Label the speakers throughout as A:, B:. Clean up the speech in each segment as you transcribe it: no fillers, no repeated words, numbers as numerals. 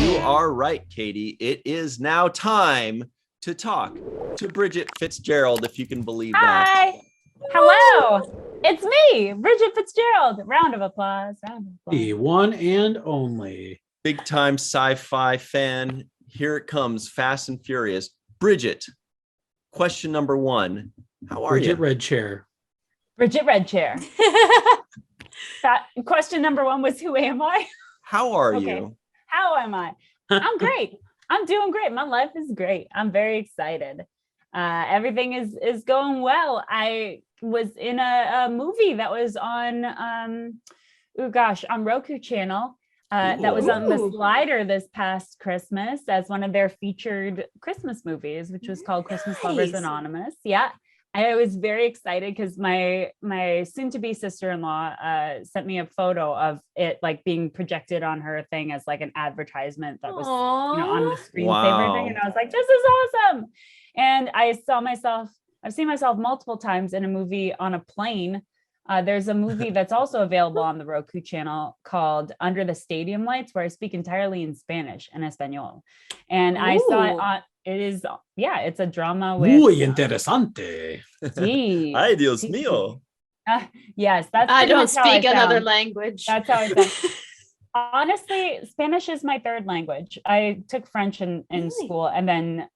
A: You are right, Katie. It is now time to talk to Bridget Fitzgerald, if you can believe that.
B: Hi. Hello. It's me, Bridget Fitzgerald. Round of applause.
C: The one and only.
A: Big time sci-fi fan. Here it comes, Fast and Furious. Bridget, question number one. How are
C: Bridget
A: you?
C: Red Chair.
B: Bridget Red Chair. Question number one was, who am I?
A: How are you?
B: How am I? I'm great. I'm doing great. My life is great. I'm very excited. Everything is going well. I was in a movie that was on on Roku channel. That was on the slider this past Christmas as one of their featured Christmas movies, which was called Christmas Lovers Anonymous. Yeah. I was very excited because my soon-to-be sister-in-law sent me a photo of it like being projected on her thing as like an advertisement that was on the screensaver thing, and I was like, this is awesome. And I've seen myself multiple times in a movie on a plane. There's a movie that's also available on the Roku channel called Under the Stadium Lights, where I speak entirely in Spanish, en español. And I saw it on. It's a drama with.
C: Muy interesante.
B: Sí,
A: Ay, Dios mío.
B: Yes, that's.
D: I don't speak another language.
B: That's how I sound. Honestly, Spanish is my third language. I took French in school, and then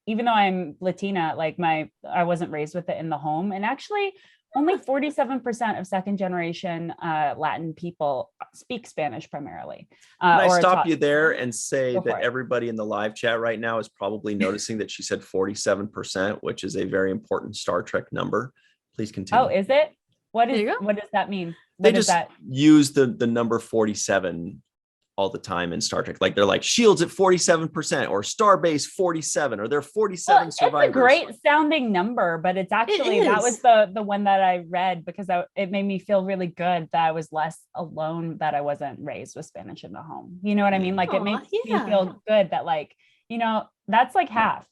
B: even though I'm Latina, like I wasn't raised with it in the home, and actually only 47% of second generation Latin people speak Spanish primarily.
A: Can I stop you there and say that everybody in the live chat right now is probably noticing that she said 47%, which is a very important Star Trek number. Please continue.
B: Oh, is it? What does that mean?
A: They just use the number 47 all the time in Star Trek. Like they're like shields at 47% or Starbase 47 or they're 47 survivors.
B: It's a great sounding number, but it's actually that was the one that I read because it made me feel really good that I was less alone, that I wasn't raised with Spanish in the home. You know what I mean? Like it makes me feel good that that's like half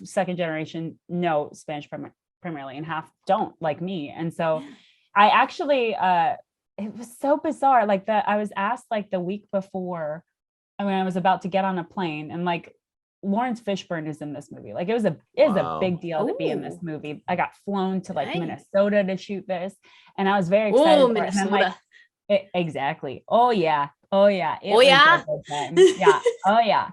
B: second generation know Spanish primarily and half don't, like me. And so I actually it was so bizarre. Like I was asked like the week before, I was about to get on a plane, and like Lawrence Fishburne is in this movie. Like it was a big deal to be in this movie. I got flown to like Minnesota to shoot this, and I was very excited. Oh, Minnesota. Exactly. Oh yeah. Yeah. Oh yeah.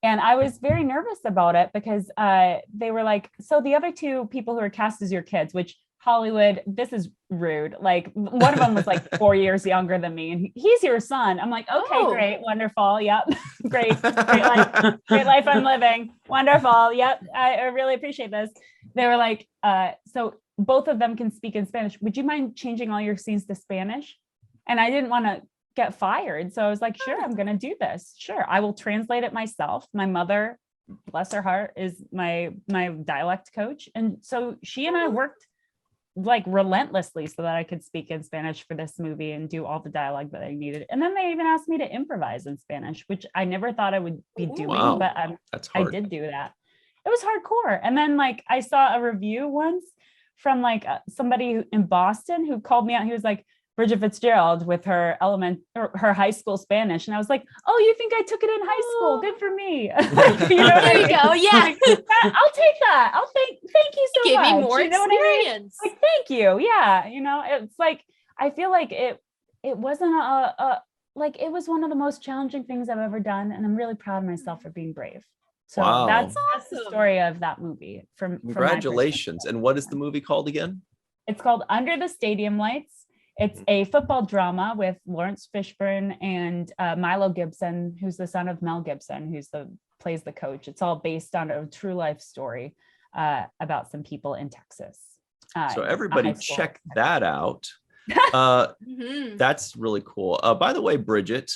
B: And I was very nervous about it because they were like, so the other two people who are cast as your kids, which Hollywood, this is rude. Like one of them was like 4 years younger than me, and he's your son. I'm like, okay, great, wonderful, yep, great life I'm living, wonderful, yep, I really appreciate this. They were like, so both of them can speak in Spanish. Would you mind changing all your scenes to Spanish? And I didn't want to get fired, so I was like, sure, I'm gonna do this. Sure, I will translate it myself. My mother, bless her heart, is my dialect coach, and so she and I worked like relentlessly so that I could speak in Spanish for this movie and do all the dialogue that I needed. And then they even asked me to improvise in Spanish, which I never thought I would be doing, but I did do that. It was hardcore. And then like I saw a review once from like somebody in Boston who called me out. He was like, Bridget Fitzgerald with her her high school Spanish. And I was like, oh, you think I took it in high school? Good for me. Like,
D: there you go. Yeah.
B: I'll take that. Thank you so much.
D: Give me more experience.
B: I mean? Like, thank you. Yeah. It's like, I feel like it wasn't it was one of the most challenging things I've ever done. And I'm really proud of myself for being brave. So that's the story of that movie.
A: Congratulations. And what is the movie called again?
B: It's called Under the Stadium Lights. It's a football drama with Lawrence Fishburne and Milo Gibson, who's the son of Mel Gibson, plays the coach. It's all based on a true life story about some people in Texas.
A: So everybody check that out. That's really cool. By the way, Bridget,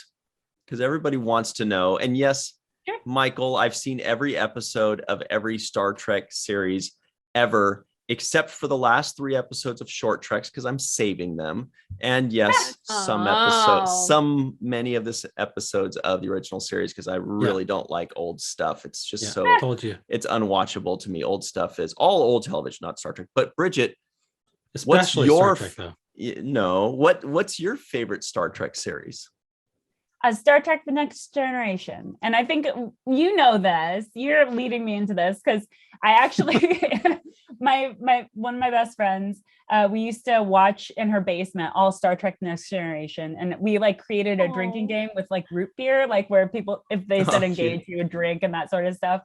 A: because everybody wants to know, and yes, sure. Michael, I've seen every episode of every Star Trek series ever, except for the last 3 episodes of Short Treks, because I'm saving them. And yes, many of this episodes of the original series, because I really don't like old stuff. It's just it's unwatchable to me. Old stuff is all old television, not Star Trek. But Bridget,
C: especially Star Trek, though.
A: What's your favorite Star Trek series?
B: Star Trek: The Next Generation. And I think you know this. You're leading me into this because I actually, my one of my best friends, we used to watch in her basement all Star Trek: Next Generation, and we like created a drinking game with like root beer, like where people, if they said engage, you would drink and that sort of stuff.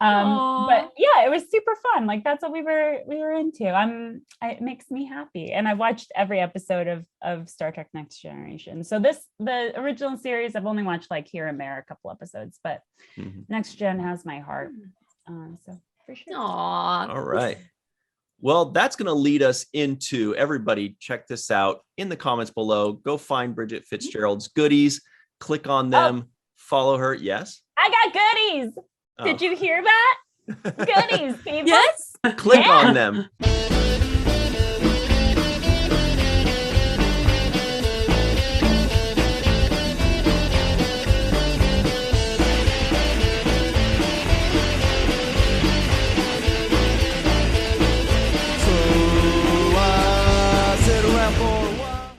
B: But yeah, it was super fun. Like that's what we were into. It makes me happy, and I watched every episode of Star Trek: Next Generation. So the original series, I've only watched like here and there a couple episodes, but Next Gen has my heart. So for sure.
D: Aww.
A: All right. Well, that's going to lead us into, everybody check this out in the comments below. Go find Bridget Fitzgerald's goodies, click on them, follow her. Yes.
B: I got goodies. Did you hear that? Goodies, people.
D: Yes.
A: Click on them.